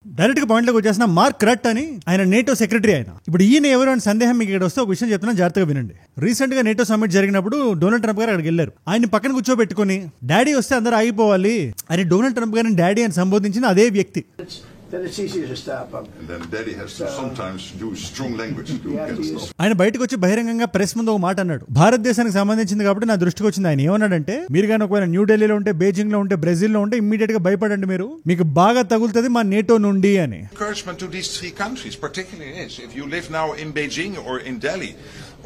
Direct గా point లోకి వచ్చేసిన మార్క్ రట్ అని ఆయన నేటో సెక్రటరీ ఆయన. ఇప్పుడు ఈయన ఎవరు అని సందేహం మీకు ఇక్కడ వస్తే ఒక విషయం చెప్తున్నా, జాగ్రత్తగా వినండి. రీసెంట్ గా నేటో సమ్మిట్ జరిగినప్పుడు డొనాల్డ్ ట్రంప్ గారు అక్కడికి వెళ్ళారు. ఆయన పక్కన కూర్చోబెట్టుకుని డాడీ వస్తే అందరూ ఆగిపోవాలి అని డొనాల్డ్ ట్రంప్ గారిని డాడీ అని సంబోధించిన అదే వ్యక్తి. ఆయన బయటకు వచ్చి బహిరంగంగా ప్రెస్ ముందు ఒక మాట అన్నాడు. భారతదేశానికి సంబంధించింది కాబట్టి నా దృష్టికి వచ్చింది. ఆయన ఏమన్నాడంటే, మీరు కానీ ఒకవేళ న్యూఢిల్లీలో ఉంటే, బీజింగ్ లో ఉంటే, బ్రెజిల్ లో ఉంటే ఇమ్మీడియట్ గా భయపడండి, మీరు మీకు బాగా తగులుతుంది మా నేటో నుండి అని.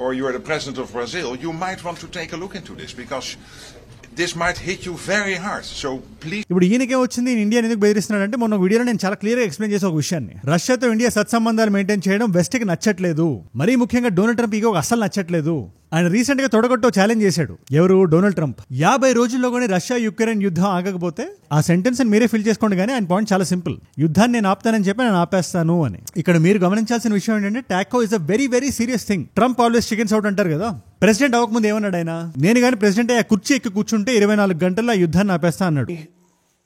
Or you are the president of Brazil, you might want to take a look into this because this might hit you very hard. So please. ఇప్పుడు ఈయనకే వచ్చింది ఇండియా ఎందుకు బెదిరిస్తున్నాడంటే, మొన్న వీడియోలో నేను చాలా క్లియర్ గా ఎక్స్ప్లెయిన్ చేసే ఒక విషయాన్ని. రష్యాతో ఇండియా సత్సంబంధాలు మెయింటైన్ చేయడం వెస్ట్ కి నచ్చట్లేదు, మరీ ముఖ్యంగా డొనాల్డ్ ట్రంప్ ఈగో అసలు నచ్చట్లేదు. ఆయన రీసెంట్ గా తొడగొట్టు ఛాలెంజ్ చేశాడు. ఎవరు? Donald Trump. 50 రోజుల్లో కూడా రష్యా యుక్రెయిన్ యుద్ధం ఆగకపోతే ఆ సెంటెన్స్ మీరే ఫిల్ చేసుకోండి, కానీ ఆయన పాయింట్ చాలా సింపుల్. యుద్ధాన్ని నేను ఆపుతానని చెప్పి నేను ఆపేస్తాను అని. ఇక్కడ మీరు గమనించాల్సిన విషయం ఏంటంటే, Taco is a very very serious thing. Trump always chickens out అంటారు కదా. ప్రెసిడెంట్ అవ్వకముందు ఏమన్నాడు ఆయన? నేను కానీ ప్రెసిడెంట్ అయ్యా కుర్చీ ఎక్కి కూర్చుంటే 24 గంటల్లో ఆ యుద్ధాన్ని ఆపేస్తా అన్నాడు.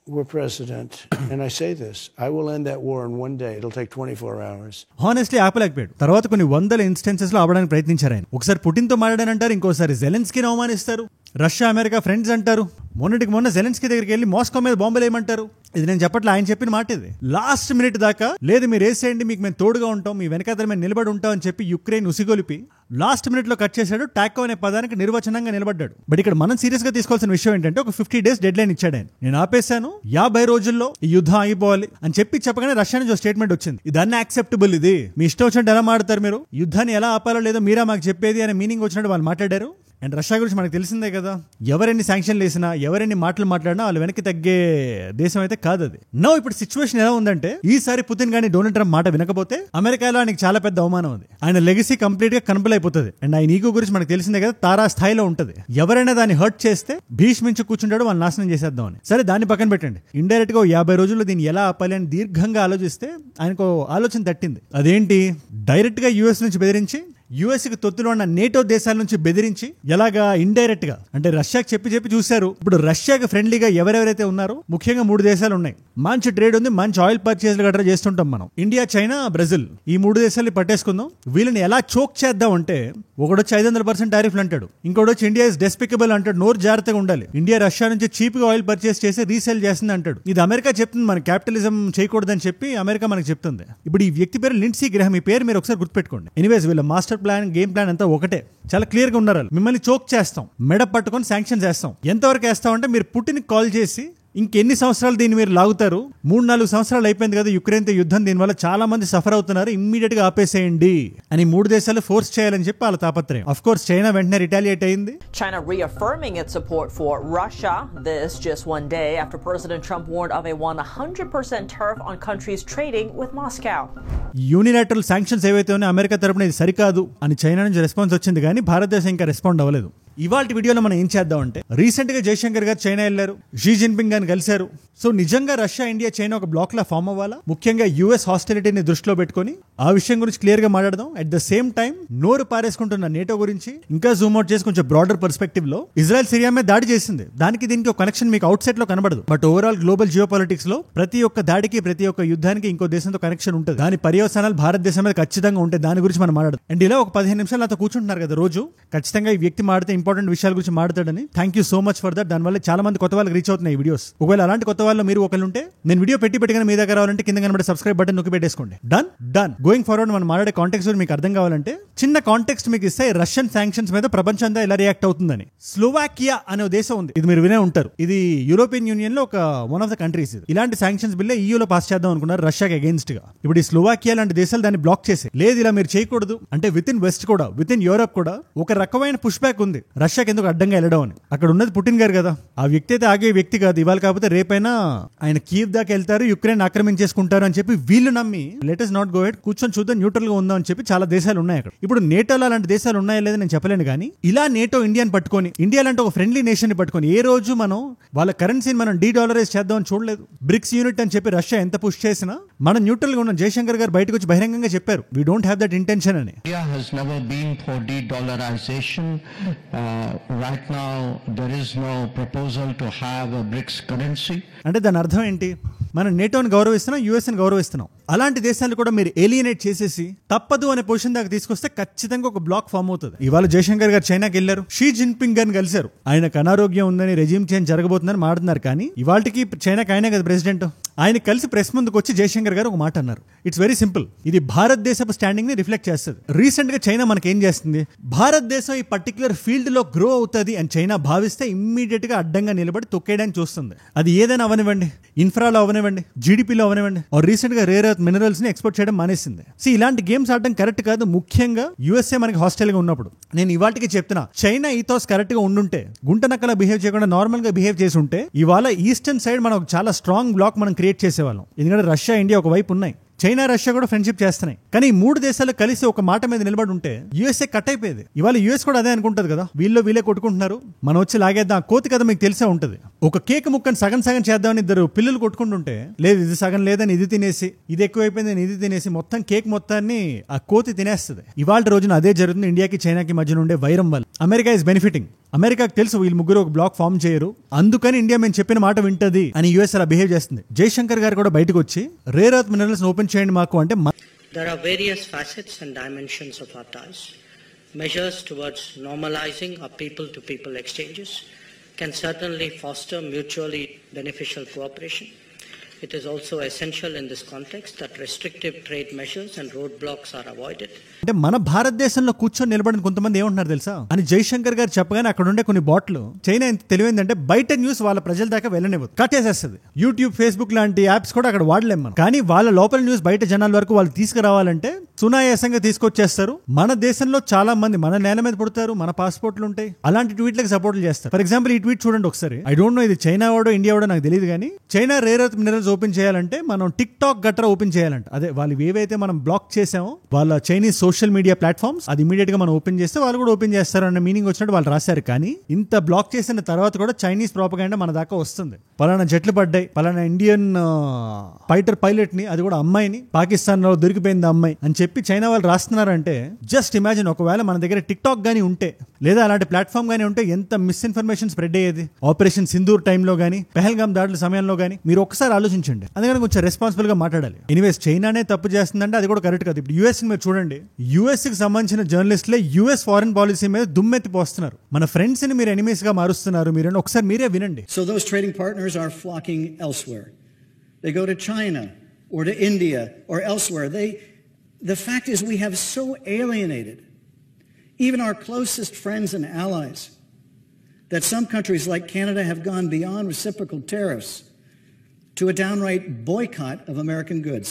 We're president, and I say this, I will end that war in one day. It'll take 24 hours. Honestly, ఆపలేకపోయాడు. తర్వాత కొన్ని వందల ఇన్స్టెన్సెస్ లో ఆపడానికి ప్రయత్నించారు ఆయన. ఒకసారి పుటిన్ తో మాట్లాడానంటారు, ఇంకోసారి జెలెన్స్కీని అవమానిస్తారు. రష్యా అమెరికా ఫ్రెండ్స్ అంటారు. మొన్నటికి మొన్న జెలెన్స్కీ దగ్గరికి వెళ్ళి మాస్కో మీద బాంబులు వేయమంటారు. ఇది నేను చెప్పట్లే, ఆయన చెప్పిన మాట ఇది. లాస్ట్ మినిట్ దాకా లేదు మీరు వేసేయండి, మీకు మేము తోడుగా ఉంటాం, మీ వెనకాతల మేము నిలబడి ఉంటాం అని చెప్పి యుక్రెయిన్ ఉసిగొలిపి లాస్ట్ మినిట్ లో కట్ చేశాడు. టాకో అనే పదానికి నిర్వచనంగా నిలబడ్డాడు. బట్ ఇక్కడ మనం సీరియస్ గా తీసుకోవాల్సిన విషయం ఏంటంటే, ఒక 50 days డెడ్ లైన్ ఇచ్చాడు ఆయన. నేను ఆపేశాను, 50 రోజుల్లో ఈ యుద్ధం ఆగిపోవాలి అని చెప్పగానే రష్యా నుంచి స్టేట్మెంట్ వచ్చింది. ఇది అన్యాక్సెప్టబుల్, ఇది మీ ఇష్టం వచ్చినట్టు ఎలా మాడతారు మీరు, యుద్ధాన్ని ఎలా ఆపాలో లేదో మీరా మాకు చెప్పేది అనే మీనింగ్ వచ్చినట్టు వాళ్ళు మాట్లాడారు. అండ్ రష్యా గురించి మనకు తెలిసిందే కదా, ఎవరెన్ని శాంక్షన్లు వేసినా, ఎవరెన్ని మాటలు మాట్లాడినా వాళ్ళు వెనక్కి తగ్గే దేశం అయితే కాదు అది. నో ఇప్పుడు సిచ్యువేషన్ ఎలా ఉందంటే, ఈసారి పుతిన్ గానీ డొనాల్డ్ ట్రంప్ మాట వినకపోతే అమెరికాలో ఆయనకి చాలా పెద్ద అవమానం అది. ఆయన లెగసీ కంప్లీట్ గా కనుపలైపోతుంది. అండ్ ఆయన ఈగో గురించి మనకు తెలిసిందే కదా, తారా స్థాయిలో ఉంటది. ఎవరైనా దాన్ని హర్ట్ చేస్తే భీష్మించి కూర్చుంటాడు, వాళ్ళు నాశనం చేసేద్దాం అని. సరే దాన్ని పక్కన పెట్టండి. ఇండైరెక్ట్ గా 50 రోజుల్లో దీన్ని ఎలా ఆపాలి అని దీర్ఘంగా ఆలోచిస్తే ఆయనకు ఆలోచన తట్టింది. అదేంటి? డైరెక్ట్ గా యుఎస్ నుంచి బెదిరించి, యుఎస్ కి తొత్తులో ఉన్న నేటో దేశాల నుంచి బెదిరించి, ఎలాగా ఇండైరెక్ట్ గా అంటే రష్యాకి చెప్పి చూశారు. ఇప్పుడు రష్యాకి ఫ్రెండ్లీగా ఎవరెవరైతే ఉన్నారో ముఖ్యంగా 3 దేశాలు ఉన్నాయి. మంచి ట్రేడ్ ఉంది, మంచి ఆయిల్ పర్చేజ్లు గట్రా చేస్తుంటాం మనం. ఇండియా, చైనా, బ్రెజిల్, ఈ 3 దేశాలు పట్టేసుకుందాం. వీళ్ళని ఎలా చోక్ చేద్దాం అంటే, ఒకడొచ్చి 500% టారిఫ్లు అంటాడు, ఇంకోటి ఇండియా ఇస్ డెస్పికబుల్ అంటాడు. నోరు జాగ్రత్తగా ఉండాలి. ఇండియా రష్యా నుంచి చీప్ గా ఆయిల్ పర్చేస్ చేసి రీసేల్ చేస్తుంది అంటాడు. ఇది అమెరికా చెప్తుంది, మన క్యాపిటలిజం చేయకూడదని చెప్పి అమెరికా మనకు చెప్తుంది. ఇప్పుడు ఈ వ్యక్తి పేరు లిండ్సీ గ్రహం. ఈ పేరు మీరు ఒకసారి గుర్తుపెట్టుకోండి. ఎనీవేస్ వీళ్ళ మాస్టర్ ప్లాన్, గేమ్ ప్లాన్ అంతా ఒకటే. చాలా క్లియర్ గా ఉన్నారు. మిమ్మల్ని చోక్ చేస్తాం, మెడ పట్టుకొని శాంక్షన్ చేస్తాం. ఎంతవరకు వేస్తాం అంటే, మీరు పుటిన్ కాల్ చేసి ఇంకెన్ని సంవత్సరాలు దీన్ని మీరు లాగుతారు, 3-4 సంవత్సరాలు అయిపోయింది కదా యుక్రెయిన్ తో యుద్ధం, దీనివల్ల చాలా మంది సఫర్ అవుతున్నారు, ఇమ్మీడియట్ గా ఆపేసేయండి అని 3 దేశాలు ఫోర్స్ చేయాలని చెప్పి వాళ్ళ తాపత్రయం. ఆఫ్ కోర్స్ చైనా వెంటనే రిటాలియేట్ అయింది. China reaffirming its support for Russia. This just one day after President Trump warned of a 100% tariff on countries trading with Moscow. Unilateral sanctions ఏవైతే ఉన్నాయో అమెరికా తరపున ఇది సరికాదు అని చైనా నుంచి రెస్పాన్స్ వచ్చింది, కానీ భారతదేశం ఇంకా రెస్పాండ్ అవ్వలేదు. ఇవాళ వీడియోలో మనం ఏం చేద్దాం అంటే, రీసెంట్ గా జయశంకర్ గారు చైనా వెళ్లారు, షీ జిన్పింగ్ గారిని కలిశారు. సో నిజంగా రష్యా, ఇండియా, చైనా ఒక బ్లాక్ లా ఫామ్ అవ్వాలా? ముఖ్యంగా యుఎస్ హాస్టిలిటీని దృష్టిలో పెట్టుకుని ఆ విషయం గురించి క్లియర్ గా మాట్లాడదాం. అట్ ద సేమ్ టైం నోరు పారేసుకుంటున్న నేటో గురించి ఇంకా జూమ్ అవుట్ చేసి కొంచెం బ్రాడర్ పర్స్పెక్టివ్ లో, ఇజ్రాయెల్ సిరియా మీద దాడి చేసింది, దానికి దీనికి ఒక కనెక్షన్ మీకు అవుట్ సైడ్ లో కనబడదు. But overall global geo politics లో ప్రతి ఒక్క దాడికి, ప్రతి ఒక్క యుద్ధానికి ఇంకో దేశంతో కనెక్షన్ ఉంటుంది. దాని పర్యవసానాలు భారతదేశం మీద ఖచ్చితంగా ఉంటాయి. దాని గురించి మనం మాట్లాడదాం. అండ్ ఇలా ఒక 15 నిమిషాలు నాతో కూర్చుంటున్నారు కదా రోజు, ఖచ్చితంగా ఈ వ్యక్తి మాడితే ఇంపార్టెంట్ విషయాల గురించి మాట్లాడతాడని. Thank you so much for that. దానివల్ల చాలా మంది కొత్త వాళ్ళకి రీచ్ అవుతున్నాయి వీడియోస్. ఒకవేళ అలాంటి కొత్త వాళ్ళు మీరు ఒకళ్ళు ఉంటే, నేను వీడియో పెట్టిన మీ దగ్గర రావాలంటే కింద కనబడే సబ్స్క్రైబ్ బటన్ నొక్కి పెట్టేసుకోండి. డన్. గోయింగ్ ఫార్వర్డ్ మనం మాట్లాడే కాంటెక్స్ట్ మీకు అర్థం కావాలంటే, చిన్న కాంటెక్స్ట్ మీకు ఇస్తే, రష్యన్ శాంక్షన్స్ మీద ప్రపంచం అంతా ఎలా రియాక్ట్ అవుతుందని. స్లోవాకియా అనే దేశం ఉంది, ఇది మీరు వినే ఉంటారు. ఇది యూరోపియన్ యూనియన్ లో ఒక వన్ ఆఫ్ ద కంట్రీస్. ఇలాంటి శాంక్షన్స్ బిల్ ఈయూలో పాస్ చేద్దాం అనుకున్నారు రష్యాకి అగేన్స్ట్ గా. ఇప్పుడు ఈ స్లోవాకియా లాంటి దేశాలు దాన్ని బ్లాక్ చేసి, లేదు ఇలా మీరు చేయకూడదు అంటే, విత్ ఇన్ వెస్ట్ కూడా, విత్ ఇన్ యూరోప్ కూడా ఒక రకమైన పుష్ బ్యాక్ ఉంది రష్యాకి ఎందుకు అడ్డంగా వెళ్ళడం అని. అక్కడ ఉన్నది పుటిన్ గారు కదా, ఆ వ్యక్తి అయితే ఆగే వ్యక్తి కాదు. ఇవాళ కాకపోతే రేపైనా ఆయన కీవ్ దాకా వెళ్తారు, యుక్రెయిన్ ఆక్రమించేసుకుంటారు అని చెప్పి వీళ్ళు నమ్మి, let us not go head, కూర్చొని చూద్దాం, న్యూట్రల్ గా ఉందాం అని చెప్పి చాలా దేశాలు ఉన్నాయి అక్కడ. ఇప్పుడు నేటోలో అలాంటి దేశాలు ఉన్నాయో లేదో నేను చెప్పలేను, కానీ ఇలా నేటో ఇండియాని పట్టుకొని, ఇండియా లాంటి ఒక ఫ్రెండ్లీ నేషన్ ని పట్టుకొని, ఏ రోజు మనం వాళ్ళ కరెన్సీని మనం డీడాలరైజ్ చేద్దాం అని చూడలేదు. బ్రిక్స్ యూనిట్ అని చెప్పి రష్యా ఎంత పుష్ చేసినా మనం న్యూట్రల్ గా ఉన్నాం. జయశంకర్ గారు బయటకు వచ్చి బహిరంగంగా చెప్పారు, we don't have that intention అని. India has never been for de-dollarization. Right now there is no proposal to have a BRICS currency. అంటే దాని అర్థం ఏంటి? మనం నేటోని గౌరవిస్తున్నాం, యూఎస్ని గౌరవిస్తున్నాం. అలాంటి దేశాలు కూడా మీరు ఏలియనేట్ చేసేసి తప్పదు అనే పొజిషన్ దాకా తీసుకొస్తే ఖచ్చితంగా ఒక బ్లాక్ ఫామ్ అవుతుంది. ఇవాళ జయశంకర్ గారు చైనాకి వెళ్ళారు, షీ జిన్పింగ్ గారిని కలిశారు. ఆయనకు అనారోగ్యం ఉందని, రెజ్యూమ్ చేంజ్ జరగబోతుందని మాట్లాడుతున్నారు. కానీ ఇవాళకి చైనాకి ఆయనే కదా ప్రెసిడెంట్. ఆయన కలిసి ప్రెస్ ముందుకు వచ్చి జయశంకర్ గారు ఒక మాట అన్నారు. It's very simple. ఇది భారతదేశపు స్టాండింగ్ ని రిఫ్లెక్ట్ చేస్తుంది. రీసెంట్ గా చైనా మనకి ఏం చేస్తుంది, భారతదేశం ఈ పర్టికులర్ ఫీల్డ్ లో గ్రో అవుతుంది అని చైనా భావిస్తే ఇమ్మీడియట్ గా అడ్డంగా నిలబడి తొక్కేయడానికి చూస్తుంది. అది ఏదైనా అవనివ్వండి, ఇన్ఫ్రాలో అవనివ్వండి, జీడిపిలో అవనివ్వండి, రీసెంట్ గా రేర్ ఎర్త్ మినరల్స్ ని ఎక్స్పోర్ట్ చేయడం మానేసింది. ఇలాంటి గేమ్స్ ఆడడం కరెక్ట్ కాదు. ముఖ్యంగా యూఎస్ఏ మనకి హాస్టల్ గా ఉన్నప్పుడు నేను ఇవాటికి చెప్తున్నా, చైనా ఈథోస్ కరెక్ట్ గా ఉండుంటే, గుంటనక్కలా బిహేవ్ చేయకుండా నార్మల్ గా బిహేవ్ చేసి ఉంటే ఇవాళ ఈస్టర్న్ సైడ్ మనం చాలా స్ట్రాంగ్ బ్లాక్ మనం క్రియేట్ చేసేవాళ్ళం. ఎందుకంటే రష్యా, ఇండియా ఒక వైపు ఉన్నాయి, చైనా, రష్యా కూడా ఫ్రెండ్షిప్ చేస్తున్నాయి. కానీ ఈ 3 దేశాలు కలిసి ఒక మాట మీద నిలబడి ఉంటే యూఎస్ఏ కట్ అయిపోయేది. ఇవాళ యూఎస్ కూడా అదే అనుకుంటది కదా, వీళ్ళే కొట్టుకుంటున్నారు, మనం వచ్చి లాగేద్దాం. కోతి కదా మీకు తెలిసే ఉంటది. ఒక కేక్ ముక్కని సగం చేద్దామని 2 పిల్లలు కొట్టుకుంటుంటే, లేదు ఇది సగం లేదని ఇది తినేసి, ఇది ఎక్కువైపోయిందని ఇది తినేసి, మొత్తం కేక్ మొత్తాన్ని ఆ కోతి తినేస్తుంది. ఇవాళ రోజున అదే జరుగుతుంది. ఇండియాకి చైనాకి మధ్యన ఉండే వైరం వల్ల అమెరికా ఇస్ బెనిఫిటింగ్. అమెరికాకి తెలుసు వీళ్ళు ముగ్గురు ఒక బ్లాక్ ఫామ్ చేయరు, అందుకని ఇండియా మేము చెప్పిన మాట వింటది అని యూఎస్ అలా బిహేవ్ చేస్తుంది. జయశంకర్ గారు కూడా బయటకు వచ్చి రేర్ ఎర్త్ మినరల్స్ ఓపెన్ చేయండి మాకు అంటే, there are various facets and dimensions of our ties. Measures towards normalizing our people-to-people exchanges can certainly foster mutually beneficial cooperation. It is also essential in this context that restrictive trade measures and roadblocks are avoided. అంటే మన భారతదేశంలో కూర్చొని నిలబడిన కొంతమంది ఏమంటున్నారు తెలుసా అని జయశంకర్ గారు చెప్పగానే అక్కడ ఉండే కొన్ని బాట్లు, చైనా ఎంత తెలివైందంటే బయట న్యూస్ వాళ్ళ ప్రజల దాకా వెళ్ళనివ్వదు, కట్టేసేస్తుంది. యూట్యూబ్, ఫేస్బుక్ లాంటి యాప్స్ కూడా అక్కడ వాడలేం మనం. కానీ వాళ్ళ లోపల న్యూస్ బయట జనాల వరకు వాళ్ళు తీసుకురావాలంటే సునాయాసంగా తీసుకొచ్చేస్తారు. మన దేశంలో చాలా మంది మన నేల మీద పుడతారు, మన పాస్పోర్ట్లు ఉంటాయి, అలాంటి ట్వీట్లకు సపోర్ట్లు చేస్తారు. ఫర్ ఎగ్జాంపుల్ ఈ ట్వీట్ చూడండి ఒకసారి. ఐ డోంట్ నో ఇది చైనా వాడో ఇండియా వాడో నాకు తెలియదు, కానీ China rare earth minerals open చేయాలంటే మనం టిక్ టాక్ గట్రా ఓపెన్ చేయాలంట. అదే వాళ్ళు ఏవైతే మనం బ్లాక్ చేసామో వాళ్ళ చైనీస్ సోషల్ మీడియా ప్లాట్ఫామ్స్, అది ఇమీడియట్ గా మనం ఓపెన్ చేస్తే వాళ్ళు కూడా ఓపెన్ చేస్తారు అన్న మీనింగ్ వచ్చినట్టు వాళ్ళు రాశారు. కానీ ఇంత బ్లాక్ చేసిన తర్వాత కూడా చైనీస్ ప్రాపగాండా మన దాకా వస్తుంది. పలానా జట్లు పడ్డాయి, పలానా ఇండియన్ ఫైటర్ పైలట్ ని, అది కూడా అమ్మాయిని, పాకిస్తాన్ లో దొరికిపోయింది అమ్మాయి అని చెప్పి చైనా వాళ్ళు రాస్తున్నారంటే జస్ట్ ఇమాజిన్, ఒకవేళ మన దగ్గర టిక్ టాక్ గానీ ఉంటే లేదా అలాంటి ప్లాట్ఫామ్ గానీ ఉంటే ఎంత మిస్ఇన్ఫర్మేషన్ స్ప్రెడ్ అయ్యేది. ఆపరేషన్ సింధూర్ టైంలో గానీ, పెహల్గాం దాడుల సమయంలో గానీ మీరు ఒకసారి ఆలోచించండి. అందుకని కొంచెం రెస్పాన్సిబుల్ గా మాట్లాడాలి. ఎనీవేస్ చైనానే తప్పు చేస్తుందంటే అది కూడా కరెక్ట్ కాదు. ఇప్పుడు యూఎస్ మీరు చూడండి, యూఎస్ కి సంబంధించిన జర్నలిస్టులే యూఎస్ ఫారెన్ పాలసీ మీద దుమ్మెత్తి పోస్తున్నారు. మన ఫ్రెండ్స్ ని మీరు ఎనిమీస్ గా మారుస్తున్నారు. మీరు ఒకసారి మీరే వినండి. So those trading partners are flocking elsewhere. They go to China or to India or elsewhere. The fact is we have so alienated even our closest friends and allies that some countries like Canada have gone beyond reciprocal tariffs to a downright boycott of American goods.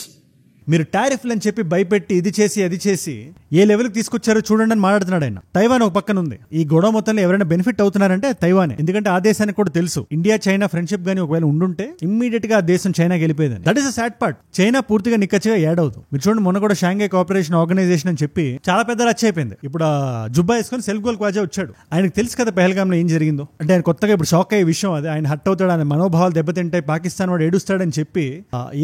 మీరు టారిఫ్లు అని చెప్పి భయపెట్టి ఇది చేసి అది చేసి ఏ లెవెల్కి తీసుకొచ్చారో చూడండి అని మాట్లాడుతున్నాడు ఆయన. తైవాన్ ఒక పక్కన ఉంది. ఈ గొడవ మొత్తంలో ఎవరైనా బెనిఫిట్ అవుతున్నారంటే తైవానే. ఎందుకంటే ఆ దేశానికి కూడా తెలుసు ఇండియా చైనా ఫ్రెండ్షిప్ గానీ ఒకవేళ ఉండుంటే ఇమ్మీడియట్ గా ఆ దేశం చైనాకి వెళ్ళిపోయేదని. That is a sad part. China పూర్తిగా నిక్కచ్చిగా యాడ్ అవుతుంది. మీరు చూడండి, మొన్న కూడా షాంఘై కోఆపరేషన్ ఆర్గనైజేషన్ అని చెప్పి చాలా పెద్ద రచ్చ అయిపోయింది. ఇప్పుడు జుబ్బా వేసుకొని సెల్ఫ్ గోల్ క్వాజా వచ్చాడు. ఆయనకు తెలుసు కదా పెహల్గాంలో ఏం జరిగిందో. అంటే ఆయన కొత్తగా ఇప్పుడు షాక్ అయ్యే విషయం అది. ఆయన హట్ అవుతాడు, ఆయన మనోభావాలు దెబ్బతింటాయి, పాకిస్తాన్ వాడు ఏడుస్తాడని చెప్పి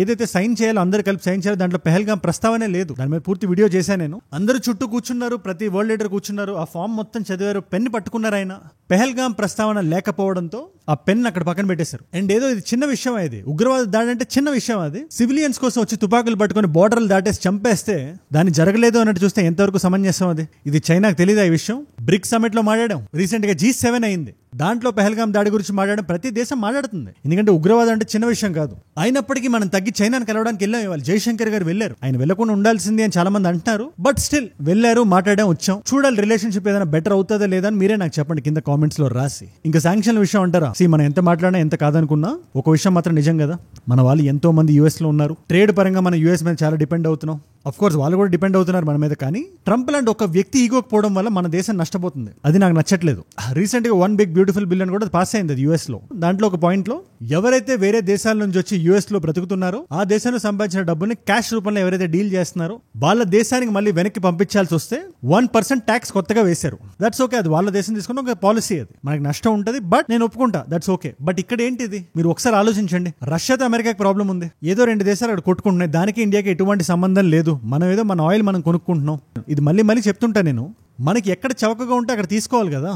ఏదైతే సైన్ చేయాలో అందరు కలిపి సైన్ చేయాలో దాంట్లో పెహల్గాం ప్రస్తావనే లేదు. దాని మీద పూర్తి వీడియో చేశాను నేను. అందరూ చుట్టూ కూర్చున్నారు, ప్రతి వరల్డ్ లీడర్ కూర్చున్నారు, ఆ ఫామ్ మొత్తం చదివారు, పెన్ పట్టుకున్నారు. ఆయన పెహల్గాం ప్రస్తావన లేకపోవడంతో ఆ పెన్ అక్కడ పక్కన పెట్టేశారు. అండ్ ఏదో ఇది చిన్న విషయం, అది ఉగ్రవాద దాడి అంటే చిన్న విషయం. అది సివిలియన్స్ కోసం వచ్చి తుపాకులు పట్టుకుని బోర్డర్లు దాటేసి చంపేస్తే దాన్ని జరగలేదు అన్నట్టు చూస్తే ఎంతవరకు సమంజసం అది? ఇది చైనాకు తెలియదు ఈ విషయం. బ్రిక్స్ సమిట్ లో మాట్లాడాం, రీసెంట్ గా G7 అయింది, దాంట్లో పెహల్గాం దాడి గురించి మాట్లాడడం ప్రతి దేశం మాట్లాడుతుంది. ఎందుకంటే ఉగ్రవాదం అంటే చిన్న విషయం కాదు. అయినప్పటికీ మనం తగ్గి చైనాను కలవడానికి వెళ్ళాం. ఇవాళ జయశంకర్ గారు వెళ్ళారు. ఆయన వెళ్ళకుండా ఉండాల్సింది అని చాలా మంది అంటున్నారు. బట్ స్టిల్ వెళ్ళారు, మాట్లాడాం, వచ్చాం. చూడాలి రిలేషన్షిప్ ఏదైనా బెటర్ అవుతుందా లేదా అని మీరే నాకు చెప్పండి కింద కామెంట్స్ లో రాసి. ఇంకా శాంక్షన్ విషయం అంటారా? మనం ఎంత మాట్లాడినా ఎంత కాదనుకున్నా ఒక విషయం మాత్రం నిజం కదా, మన వాళ్ళు ఎంతో మంది యూఎస్ లో ఉన్నారు. ట్రేడ్ పరంగా మనం యూఎస్ మీద చాలా డిపెండ్ అవుతున్నాం. అఫ్ కోర్స్ వాళ్ళు కూడా డిపెండ్ అవుతున్నారు మన మీద. కానీ ట్రంప్ లాంటి ఒక వ్యక్తి ఈగోకపోవడం వల్ల మన దేశం నష్టపోతుంది. అది నాకు నచ్చట్లేదు. రీసెంట్ గా వన్ బిగ్ బ్యూటిఫుల్ బిల్ అని కూడా పాస్ అయింది అది యూఎస్ లో. దాంట్లో ఒక పాయింట్ లో ఎవరైతే వేరే దేశాల నుంచి వచ్చి యూఎస్ లో బ్రతుకుతున్నారో ఆ దేశంలో సంపాదించిన డబ్బుని క్యాష్ రూపంలో ఎవరైతే డీల్ చేస్తున్నారో వాళ్ళ దేశానికి మళ్ళీ వెనక్కి పంపించాల్సి వస్తే 1% ట్యాక్స్ కొత్తగా వేశారు. దట్స్ ఓకే, అది వాళ్ళ దేశం తీసుకున్న ఒక పాలసీ. అది మనకి నష్టం ఉంటుంది, బట్ నేను ఒప్పుకుంటా, దట్స్ ఓకే. బట్ ఇక్కడ ఏంటిది మీరు ఒకసారి ఆలోచించండి. రష్యాతో అమెరికాకి ప్రాబ్లం ఉంది, ఏదో 2 దేశాలు అక్కడ కొట్టుకుంటున్నాయి, దానికి ఇండియాకి ఎటువంటి సంబంధం లేదు. మనం ఏదో మన ఆయిల్ మనం కొనుక్కుంటున్నాం. ఇది మళ్ళీ చెప్తుంటా నేను, మనకి ఎక్కడ చవకగా ఉంటే అక్కడ తీసుకోవాలి కదా.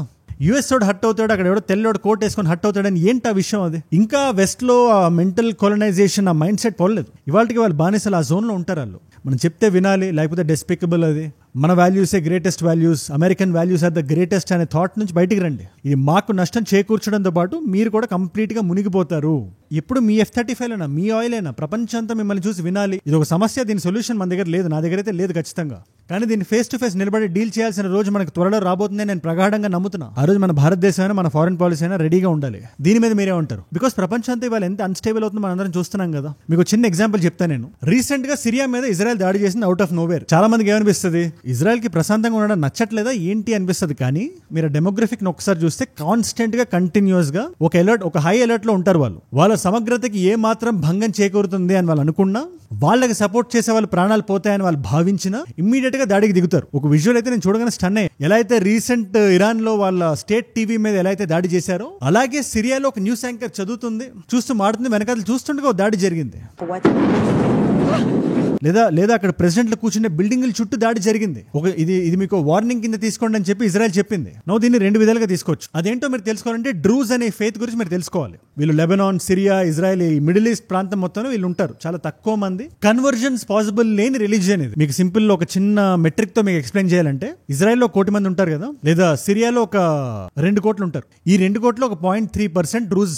యుఎస్ తోడు హట్ అవుతాడు, అక్కడ ఎవడో తెల్లోడు కోట్ వేసుకొని హట్ అవుతాడని ఏంటి ఆ విషయం అది? ఇంకా వెస్ట్ లో ఆ మెంటల్ కొలనైజేషన్, ఆ మైండ్ సెట్ పోలేదు. ఇవాళకి వాళ్ళు బానిసలు ఆ జోన్ లో ఉంటారు. వాళ్ళు మనం చెప్తే వినాలి, లేకపోతే డెస్పికబుల్. అది మన వాల్యూసే greatest values, American values are the greatest అనే థాట్ నుంచి బయటికి రండి. ఇది మాకు నష్టం చేకూర్చడంతో పాటు మీరు కూడా కంప్లీట్ గా మునిగిపోతారు. ఎప్పుడు మీ F-35 అయినా, మీ ఆయిల్ అయినా ప్రపంచం అంతా మిమ్మల్ని చూసి వినాలి. ఇది ఒక సమస్య, దీని సొల్యూషన్ మన దగ్గర లేదు, నా దగ్గర అయితే లేదు ఖచ్చితంగా. కానీ దీన్ని ఫేస్ టు ఫేస్ నిలబడి డీల్ చేయాల్సిన రోజు మనకు త్వరలో రాబోతుందని నేను ప్రగాఢంగా నమ్ముతున్నా. ఆ రోజు మన భారతదేశం అయినా, మన ఫారెన్ పాలసీ అయినా రెడీగా ఉండాలి. దీని మీద మీరే ఉంటారు. బికాస్ ప్రపంచం అంతా ఇవాళ ఎంత అన్స్టేబుల్ అవుతుందో మనం అందరం చూస్తున్నాం కదా. మీకు చిన్న ఎగ్జాంపుల్ చెప్తాను నేను. రీసెంట్ గా సిరియా మీద ఇజ్రాయెల్ దాడి చేసింది అవుట్ ఆఫ్ నోవేర్. చాలా మందికి ఏమనిపిస్తుంది, ఇజ్రాయెల్ కి ప్రశాంతంగా ఉండడం నచ్చట్లేదా ఏంటి అనిపిస్తుంది. కానీ మీరు డెమోగ్రఫిక్ ని ఒకసారి చూస్తే కాన్స్టెంట్ గా కంటిన్యూస్ గా ఒక హై అలర్ట్ లో ఉంటారు. వాళ్ళ సమగ్రతకి ఏ మాత్రం భంగం చేకూరుతుంది అని వాళ్ళు అనుకున్నా, వాళ్ళకి సపోర్ట్ చేసే వాళ్ళు ప్రాణాలు పోతాయని వాళ్ళు భావించినా ఇమ్మీడియట్ గా దాడికి దిగుతారు. ఒక విజువల్ అయితే నేను చూడగానే స్టన్ అయ్యా. ఎలా అయితే రీసెంట్ ఇరాన్ లో వాళ్ళ స్టేట్ టీవీ మీద ఎలా అయితే దాడి చేశారో, అలాగే సిరియాలో ఒక న్యూస్ యాంకర్ చదువుతుంది, చూస్తూ మాడుతుంది, వెనకాల చూస్తుండగా ఒక దాడి జరిగింది. లేదా అక్కడ ప్రెసిడెంట్లు కూర్చునే బిల్డింగ్ల చుట్టూ దాడి జరిగింది. ఇది మీకు వార్నింగ్ కింద తీసుకోండి అని చెప్పి ఇజ్రాయెల్ చెప్పింది. నో, దీన్ని రెండు విధాలుగా తీసుకోవచ్చు. అదేంటో మీరు తెలుసుకోవాలంటే డ్రూజ్ అనే ఫెయిత్ గురించి మీరు తెలుసుకోవాలి. వీళ్ళు లెబనాన్, సిరియా, ఇజ్రాయెల్, ఈ మిడిల్ ఈస్ట్ ప్రాంతం మొత్తంలో వీళ్ళు ఉంటారు. చాలా తక్కువ మంది, కన్వర్జన్స్ పాసిబుల్ లేని రిలీజియన్ ఇది. మీకు సింపుల్ ఒక చిన్న మెట్రిక్ తో మీకు ఎక్స్ప్లెయిన్ చేయాలంటే, ఇజ్రాయెల్లో 1 కోటి మంది ఉంటారు కదా, లేదా సిరియాలో ఒక 2 కోట్లు ఉంటారు. ఈ 2 కోట్లు ఒక 0.3% డ్రూజ్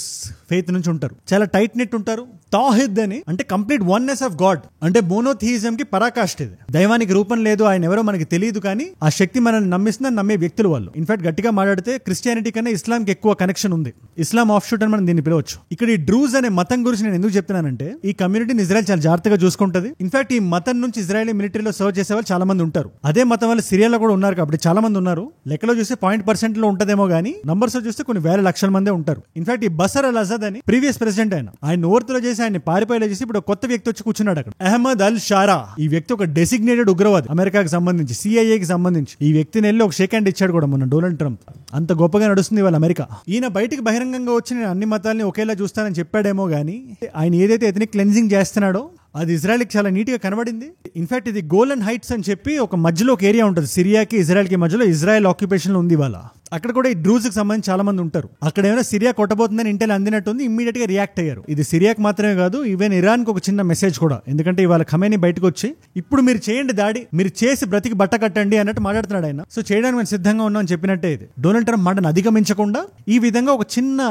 ఫెయిత్ నుంచి ఉంటారు. చాలా టైట్ నెట్ ఉంటారు. తాహిద్ అని అంటే కంప్లీట్ వన్నెస్ ఆఫ్ గాడ్, అంటే మోనోథియిజం కి పరాకాష్ఠ ఇది. దైవానికి రూపం లేదు, ఆయన ఎవరో మనకి తెలియదు, కానీ ఆ శక్తి మనల్ని నమ్మిస్తుందని నమ్మే వ్యక్తులు వాళ్ళు. ఇన్ఫాక్ట్ గట్టిగా మాట్లాడితే క్రిస్టియానిటీ కన్నా ఇస్లాంకి ఎక్కువ కనెక్షన్ ఉంది. ఇస్లాం ఆఫ్ షూట్ అని మనం దీన్ని పిలవచ్చు. ఇక్కడ ఈ డ్రూజ్ అనే మతం గురించి నేను ఎందుకు చెప్తున్నానంటే, ఈ కమ్యూనిటీని ఇజ్రాయెల్ చాలా జాగ్రత్తగా చూసుకుంటది. ఇన్ఫాక్ట్ ఈ మతం నుంచి ఇజ్రాయెలీ మిలిటరీలో సర్వ్ చేసే వాళ్ళు చాలా మంది ఉంటారు. అదే మతం వాళ్ళు సిరియాలో కూడా ఉన్నారు కాబట్టి చాలా మంది ఉన్నారు. లెక్కలో చూస్తే 0% లో ఉంటదేమో గానీ నంబర్స్ లో చూస్తే కొన్ని వేల లక్షల మందే ఉంటారు. ఇన్ఫాక్ట్ ఈ బసర్ అల్ అసద్ అని ప్రీవియస్ ప్రెసిడెంట్, ఆయన ఓవర్తో చేసి ఆయన పారిపోయేలా చేసి ఇప్పుడు కొత్త వ్యక్తి వచ్చి కూర్చున్నాడు అక్కడ, అహ్మద్ అల్ షారా. ఈ వ్యక్తి ఒక డెసిగ్నేటెడ్ ఉగ్రవాది, అమెరికాకి సంబంధించి, సిఐఏకి సంబంధించి. ఈ వ్యక్తిని వెళ్ళి ఒక షేక్ హ్యాండ్ ఇచ్చాడు కూడా మొన్న డొనాల్డ్ ట్రంప్. అంత గొప్పగా నడుస్తుంది వాళ్ళ అమెరికా. ఈయన బయటికి బహిరంగంగా వచ్చి నేను అన్ని మతాల్ని ఒకేలా చూస్తానని చెప్పాడేమో గానీ, ఆయన ఏదైతే ఎథనిక్ క్లెన్జింగ్ చేస్తున్నాడో అది ఇజ్రాయెల్కి చాలా నీట్ గా కనబడింది. ఇన్ఫాక్ట్ ఇది గోలన్ హైట్స్ అని చెప్పి ఒక మధ్యలో ఒక ఏరియా ఉంటుంది సిరియాకి ఇజ్రాయెల్కి మధ్యలో. ఇజ్రాయెల్ ఆక్యుపేషన్ లో ఉంది వాళ్ళ. అక్కడ కూడా ఈ డ్రూజ్ కి సంబంధించి చాలా మంది ఉంటారు. అక్కడ ఏమైనా సిరియా కొట్టబోతుందని ఇంటెల్ అందినట్టుంది, ఇమ్మీడియట్ గా రియాక్ట్ అయ్యారు. ఇది సిరియాకి మాత్రమే కాదు, ఈవెన్ ఇరాన్ కి ఒక చిన్న మెసేజ్ కూడా. ఎందుకంటే ఇవాళ ఖమేనీ బయటకు వచ్చి ఇప్పుడు మీరు చేయండి దాడి, మీరు చేసి బ్రతికి బట్ట కట్టండి అన్నట్టు మాట్లాడుతున్నాడు ఆయన. సో చేయడానికి మేము సిద్ధంగా ఉన్నాం అని చెప్పినట్టే ఇది. డొనాల్డ్ ట్రంప్ మాటను అధిగమించకుండా ఈ విధంగా ఒక చిన్న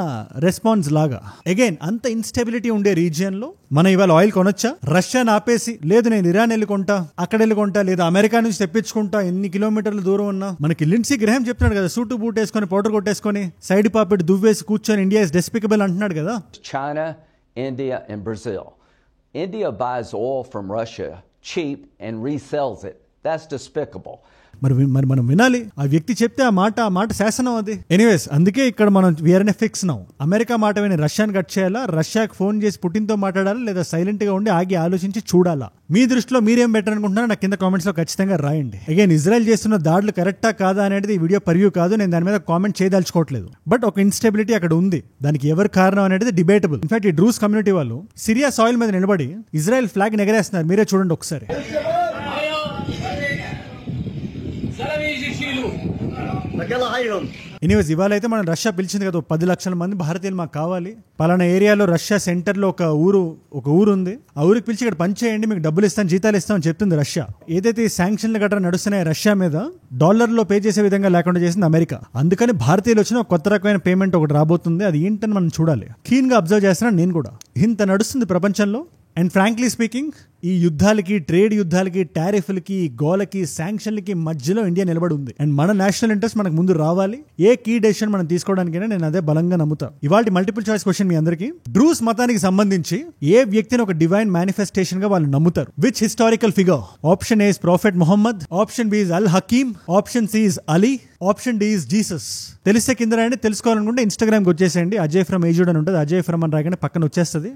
రెస్పాన్స్ లాగా. అగైన్ అంత ఇన్స్టెబిలిటీ ఉండే రీజియన్ లో మనం ఇవాళ ఆయిల్ కొనొచ్చా? రష్యాని ఆపేసి, లేదు నేను ఇరాన్ వెళ్ళి కొంటా, అక్కడ వెళ్ళి కొంటా, లేదా అమెరికా నుంచి తెప్పించుకుంటా, ఎన్ని కిలోమీటర్ల దూరం ఉన్నా. మనకి లిండ్సీ గ్రహాం చెప్తున్నాడు కదా, సూటు బూట్ వేసుకొని పౌడర్ కొట్టేసుకొని సైడ్ పాపెట్ దువ్వేసి కూర్చొని ఇండియా ఇస్ డెస్పికబుల్ అంటున్నాడు కదా. China, India and Brazil. India buys oil from Russia cheap and resells it. That's despicable. మరి మనం వినాలి. ఆ వ్యక్తి చెప్తే ఆ మాట శాసనం అది. ఎనీవేస్, అందుకే ఇక్కడ మనం we are in a fix now. America మాట విని రష్యాని కట్ చేయాలా, రష్యాకి ఫోన్ చేసి పుటిన్తో మాట్లాడాలా, లేదా సైలెంట్ గా ఉండి ఆగి ఆలోచించి చూడాలా? మీ దృష్టిలో మీరేం బెటర్ అనుకుంటున్నారో నాకు కింద కామెంట్స్ లో ఖచ్చితంగా రాయండి. అగైన్ ఇజ్రాయెల్ చేస్తున్న దాడులు కరెక్టా కాదా అనేది ఈ వీడియో పర్వ్యూ కాదు, నేను దాని మీద కామెంట్ చేయదలుచుకోవట్లేదు. బట్ ఒక ఇన్స్టెబిలిటీ అక్కడ ఉంది, దానికి ఎవరు కారణం అనేది డిబేటబుల్. ఇన్ఫాక్ట్ ఈ డ్రూస్ కమ్యూనిటీ వాళ్ళు సిరియా సాయిల్ మీద నిలబడి ఇజ్రాయెల్ ఫ్లాగ్ ఎగరేస్తున్నారు. మీరే చూడండి ఒకసారి. ఎనీవేస్, ఇవాళ అయితే మనం రష్యా పిలిచింది కదా, 10 లక్షల మంది భారతీయులు మాకు కావాలి. పలానా ఏరియాలో రష్యా సెంటర్ లో ఒక ఊరు ఉంది, ఆ ఊరికి పిలిచి ఇక్కడ పని చేయండి, మీకు డబ్బులు ఇస్తాం, జీతాలు ఇస్తాం అని చెప్తుంది రష్యా. ఏదైతే ఈ శాంక్షన్లు గట్రా నడుస్తున్నాయి రష్యా మీద, డాలర్లో పే చేసే విధంగా లేకుండా చేసింది అమెరికా. అందుకని భారతీయులు వచ్చిన కొత్త రకమైన పేమెంట్ ఒకటి రాబోతుంది. అది ఏంటని మనం చూడాలి. కీన్ గా అబ్జర్వ్ చేస్తున్నాను నేను కూడా. ఇంత నడుస్తుంది ప్రపంచంలో. అండ్ ఫ్రాంక్లీ స్పీకింగ్, ఈ యుద్ధాలకి, ట్రేడ్ యుద్ధాలకి, టారిఫ్లకి, గోలకి, శాంక్షన్లకి మధ్యలో ఇండియా నిలబడి ఉంది. అండ్ మన నేషనల్ ఇంట్రెస్ట్ మనకు ముందు రావాలి. ఏ కీ డెసిషన్ మనం తీసుకోవడానికైనా నేను అదే బలంగా నమ్ముతా. ఇవాళ మల్టిపుల్ చాయిస్ క్వశ్చన్ మీ అందరికి. డ్రూస్ మతానికి సంబంధించి ఏ వ్యక్తిని ఒక డివైన్ మేనిఫెస్టేషన్ గా వాళ్ళు నమ్ముతారు? Which historical figure? Option A is prophet Mohammed, option B is Al Hakim, option C is Ali, option D is Jesus. తెలిస్తే కింద రాయండి. తెలుసుకోవాలనుకుంటే ఇన్స్టాగ్రామ్ కి వచ్చేసేయండి. అజయ్ ఫ్రమ్ ఏజుడ్ అని ఉంటుంది. అజయ్ ఫ్రమ్ అని రాగానే పక్కన వచ్చేస్తుంది.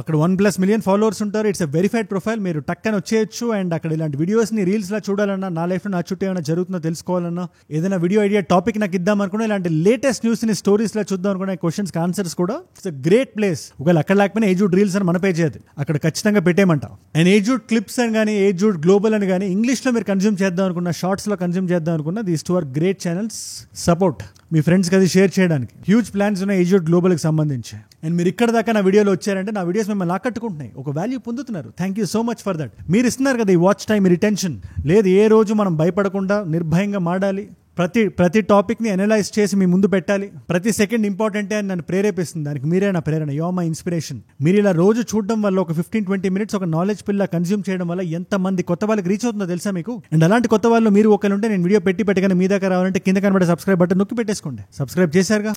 అక్కడ 1+ మిలియన్ ఫాలోవర్స్ ఉంటారు. It's a verified profile. మీరు టక్కన వచ్చేయచ్చు. అండ్ అక్కడ ఇలాంటి వీడియోస్ ని రీల్స్ లా చూడాలన్నా, నా లైఫ్ లో నా చుట్టూ ఏమైనా జరుగుతుందో తెలుసుకోవాలన్నా, ఏదైనా వీడియో ఐడియా టాపిక్ నాకు ఇద్దాం అనుకున్నా, ఇలాంటి లేటెస్ట్ న్యూస్ ని స్టోరీస్ లా చూద్దాం అనుకునే క్వశ్చన్స్ ఆన్సర్స్ కూడా ఇట్స్ ఎ గ్రేట్ ప్లేస్. ఒకవేళ అక్కడ లేకపోయినా ఏజుడ్ రీల్స్ అని మన పేజ్ అది అక్కడ ఖచ్చితంగా పెట్టేయమంట. అండ్ ఏజుడ్ క్లిప్స్ అని కానీ, ఏజుడ్ గ్లోబల్ అని కానీ ఇంగ్లీష్ లో మీరు కన్జ్యూమ్ చేద్దాం అనుకున్న, షార్ట్స్ లో కన్జ్యూమ్ చేద్దాం అనుకున్న, these 2 are great channels. Support. మీ ఫ్రెండ్స్కి అది షేర్ చేయడానికి. హ్యూజ్ ప్లాన్స్ ఉన్నాయి ఏజ్యూడ్ గ్లోబల్కి సంబంధించి. అండ్ మీరు ఇక్కడ దాకా నా వీడియోలో వచ్చారంటే నా వీడియోస్ మిమ్మల్ని ఆకట్టుకుంటున్నాయి, ఒక వాల్యూ పొందుతున్నారు. Thank you so much for that. మీరు ఇస్తున్నారు కదా ఈ వాచ్ టైం, రిటెన్షన్. లేదు, ఏ రోజు మనం భయపడకుండా నిర్భయంగా మాడాలి, ప్రతి టాపిక్ని అనలైజ్ చేసి మీ ముందు పెట్టాలి, ప్రతి సెకండ్ ఇంపార్టెంటే అని నన్ను ప్రేరేపిస్తుంది. దానికి మీరే నా ప్రేరణ, యు ఆర్ మై ఇన్స్పిరేషన్. మీరు ఇలా రోజు చూడడం వల్ల ఒక 15-20 మినిట్స్ ఒక నాలెడ్జ్ పిల్ల కన్జ్యూమ్ చేయడం వల్ల ఎంతమంది కొత్త వాళ్ళకి రీచ్ అవుతుందో తెలుసా మీకు? అండ్ అలాంటి కొత్త వాళ్ళు మీరు ఒకరు ఉంటే నేను వీడియో పెట్టగానే మీ దగ్గర రావాలంటే కింద కనబడే సబ్స్క్రైబ్ బటన్ నొక్కి పెట్టేసుకోండి. సబ్స్క్రైబ్ చేశారుగా,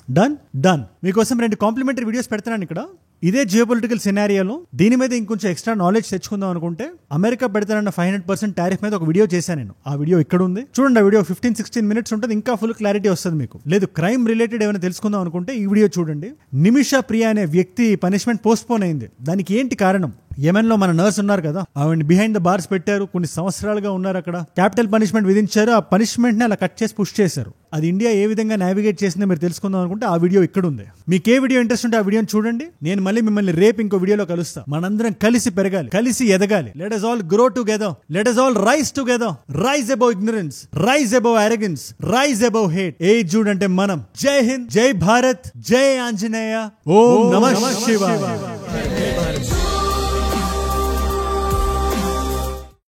డన్. మీకోసం 2 కాంప్లిమెంటరీ వీడియోస్ పెడతాను ఇక్కడ. ఇదే జియోపొలిటికల్ సినారియోలో దీని మీద ఇంకొంచెం ఎక్స్ట్రా నాలెడ్జ్ తెచ్చుకుందాం అనుకుంటే అమెరికా పెడతానన్న 500% టారిఫ్ మీద ఒక వీడియో చేశాను నేను. ఆ వీడియో ఇక్కడ ఉంది చూడండి. ఆ వీడియో 15-16 మినిట్స్ ఉంటుంది, ఇంకా ఫుల్ క్లారిటీ వస్తుంది మీకు. లేదు, క్రైమ్ రిలేటెడ్ ఏమైనా తెలుసుకుందాం అనుకుంటే ఈ వీడియో చూడండి. నిమిషా ప్రియా అనే వ్యక్తి పనిష్మెంట్ పోస్ట్పోన్ అయింది. దానికి ఏంటి కారణం? యెమెన్ లో మన నర్స్ ఉన్నారు కదా, ఆవిడ బిహైండ్ ద బార్స్ పెట్టారు, కొన్ని సంవత్సరాలుగా ఉన్నారు అక్కడ. క్యాపిటల్ పనిష్మెంట్ విధించారు, ఆ పనిష్మెంట్ ని అలా కట్ చేసి పుష్ చేశారు. అది ఇండియా ఏ విధంగా నావిగేట్ చేసిందో మీరు తెలుసుకుందాం అనుకుంటే ఆ వీడియో ఇక్కడ ఉంది. మీకు ఏ వీడియో ఇంట్రెస్ట్ ఉంటే ఆ వీడియోని చూడండి. నేను మళ్ళీ మిమ్మల్ని రేపు ఇంకో వీడియోలో కలుస్తా. మనందరం కలిసి పెరగాలి, కలిసి ఎదగాలి. Let us all grow together, let us all rise together. Rise above ignorance, rise above arrogance, rise above hate. ఏజ్యూడ్ అంటే మనం. జై హింద్, జై భారత్, జై ఆంజనేయ, ఓం నమః శివాయ.